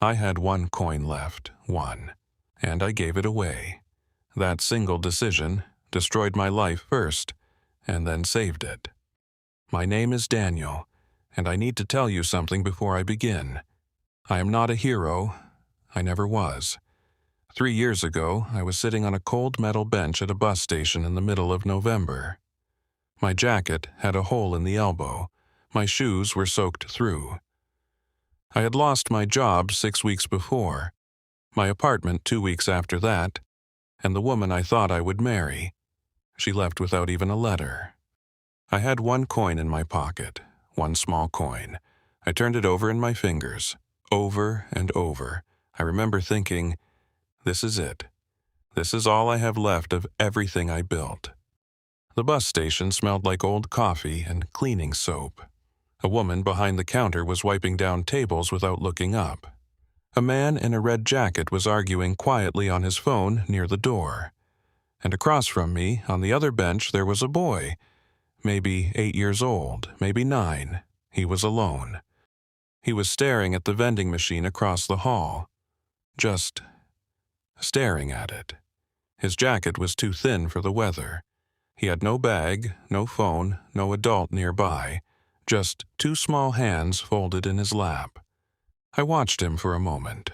I had one coin left, one, and I gave it away. That single decision destroyed my life first, and then saved it. My name is Daniel, and I need to tell you something before I begin. I am not a hero. I never was. 3 years ago, I was sitting on a cold metal bench at a bus station in the middle of November. My jacket had a hole in the elbow. My shoes were soaked through. I had lost my job 6 weeks before, my apartment 2 weeks after that, and the woman I thought I would marry. She left without even a letter. I had one coin in my pocket, one small coin. I turned it over in my fingers, over and over. I remember thinking, this is it. This is all I have left of everything I built. The bus station smelled like old coffee and cleaning soap. A woman behind the counter was wiping down tables without looking up. A man in a red jacket was arguing quietly on his phone near the door. And across from me, on the other bench, there was a boy, maybe 8 years old, maybe 9. He was alone. He was staring at the vending machine across the hall. Just staring at it. His jacket was too thin for the weather. He had no bag, no phone, no adult nearby, just 2 small hands folded in his lap. I watched him for a moment.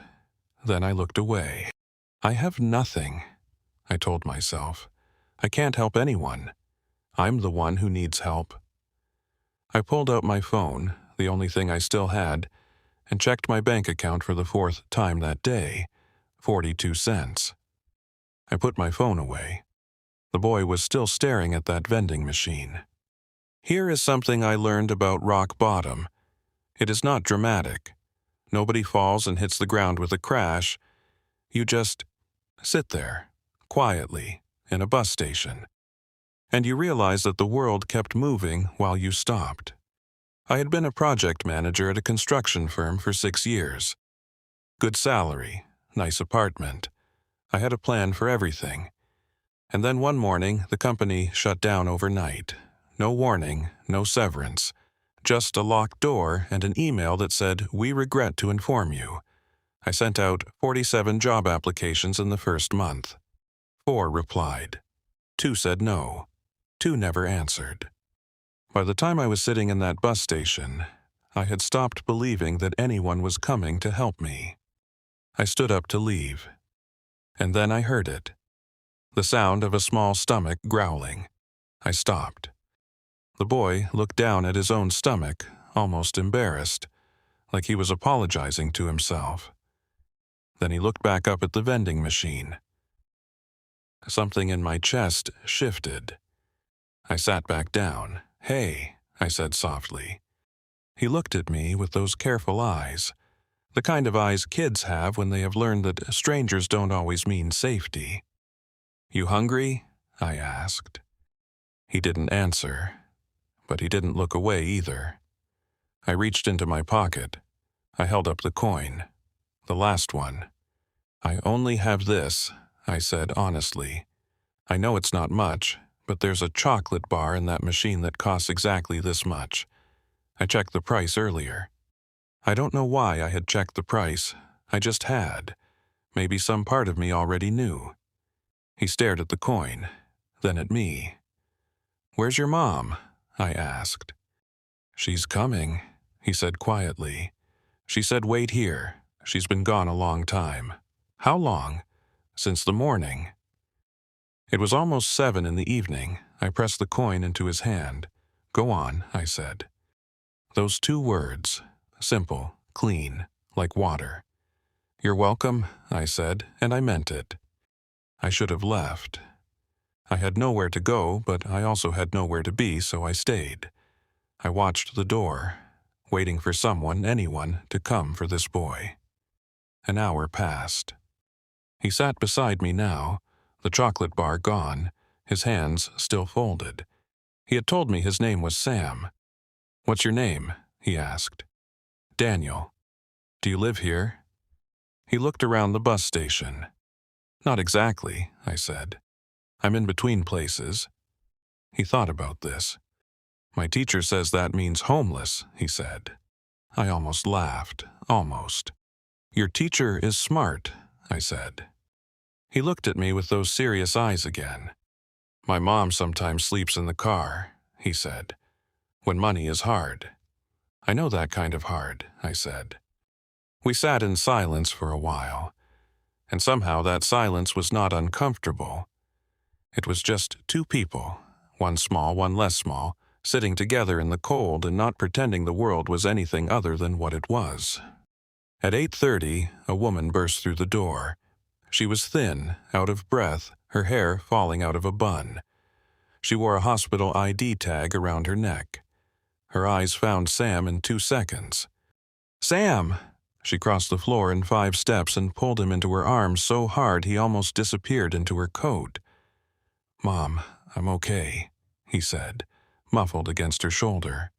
Then I looked away. I have nothing, I told myself. I can't help anyone. I'm the one who needs help. I pulled out my phone, the only thing I still had, and checked my bank account for the 4th time that day, 42 cents. I put my phone away. The boy was still staring at that vending machine. Here is something I learned about rock bottom. It is not dramatic. Nobody falls and hits the ground with a crash. You just sit there, quietly, in a bus station. And you realize that the world kept moving while you stopped. I had been a project manager at a construction firm for 6 years. Good salary, nice apartment. I had a plan for everything. And then one morning, the company shut down overnight. No warning, no severance. Just a locked door and an email that said, "We regret to inform you." I sent out 47 job applications in the first month. 4 replied. 2 said no. 2 never answered. By the time I was sitting in that bus station, I had stopped believing that anyone was coming to help me. I stood up to leave. And then I heard it. The sound of a small stomach growling. I stopped. The boy looked down at his own stomach, almost embarrassed, like he was apologizing to himself. Then he looked back up at the vending machine. Something in my chest shifted. I sat back down. "Hey," I said softly. He looked at me with those careful eyes, the kind of eyes kids have when they have learned that strangers don't always mean safety. "You hungry?" I asked. He didn't answer, but he didn't look away either. I reached into my pocket. I held up the coin, the last one. "I only have this," I said honestly. "I know it's not much, but there's a chocolate bar in that machine that costs exactly this much. I checked the price earlier." I don't know why I had checked the price. I just had. Maybe some part of me already knew. He stared at the coin, then at me. "Where's your mom?" I asked. "She's coming," he said quietly. "She said wait here. She's been gone a long time." "How long?" "Since the morning." It was almost 7 in the evening. I pressed the coin into his hand. "Go on," I said. Those 2 words, simple, clean, like water. "You're welcome," I said, and I meant it. I should have left. I had nowhere to go, but I also had nowhere to be, so I stayed. I watched the door, waiting for someone, anyone, to come for this boy. An hour passed. He sat beside me now, the chocolate bar gone, his hands still folded. He had told me his name was Sam. "What's your name?" he asked. "Daniel. Do you live here?" He looked around the bus station. "Not exactly," I said. "I'm in between places." He thought about this. "My teacher says that means homeless," he said. I almost laughed, almost. Your teacher is smart, I said. He looked at me with those serious eyes again. My mom sometimes sleeps in the car, he said, when money is hard. I know that kind of hard, I said. We sat in silence for a while, and somehow that silence was not uncomfortable. It was just two people, one small, one less small, sitting together in the cold and not pretending the world was anything other than what it was. At 8:30, a woman burst through the door. She was thin, out of breath, her hair falling out of a bun. She wore a hospital ID tag around her neck. Her eyes found Sam in 2 seconds. "Sam!" She crossed the floor in 5 steps and pulled him into her arms so hard he almost disappeared into her coat. "Mom, I'm okay," he said, muffled against her shoulder.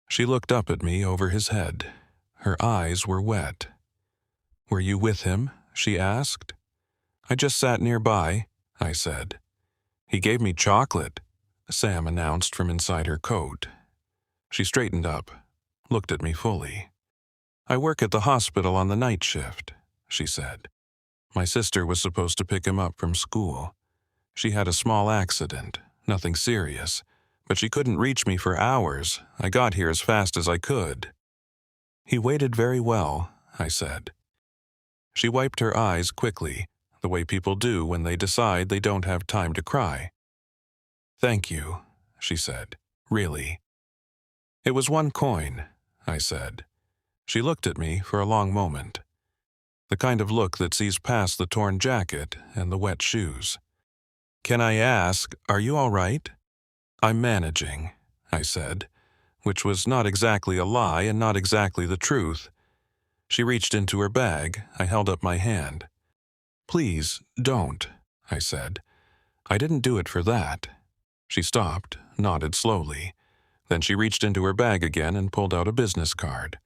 She looked up at me over his head. Her eyes were wet. "Were you with him?" she asked. "I just sat nearby," I said. "He gave me chocolate," Sam announced from inside her coat. She straightened up, looked at me fully. "I work at the hospital on the night shift," she said. "My sister was supposed to pick him up from school. She had a small accident, nothing serious, but she couldn't reach me for hours. I got here as fast as I could." "He waited very well," I said. She wiped her eyes quickly, the way people do when they decide they don't have time to cry. "Thank you," she said. "Really." "It was 1 coin," I said. She looked at me for a long moment. The kind of look that sees past the torn jacket and the wet shoes. "Can I ask, are you all right?" "I'm managing," I said, which was not exactly a lie and not exactly the truth. She reached into her bag. I held up my hand. "Please, don't," I said. "I didn't do it for that." She stopped, nodded slowly. Then she reached into her bag again and pulled out a business card.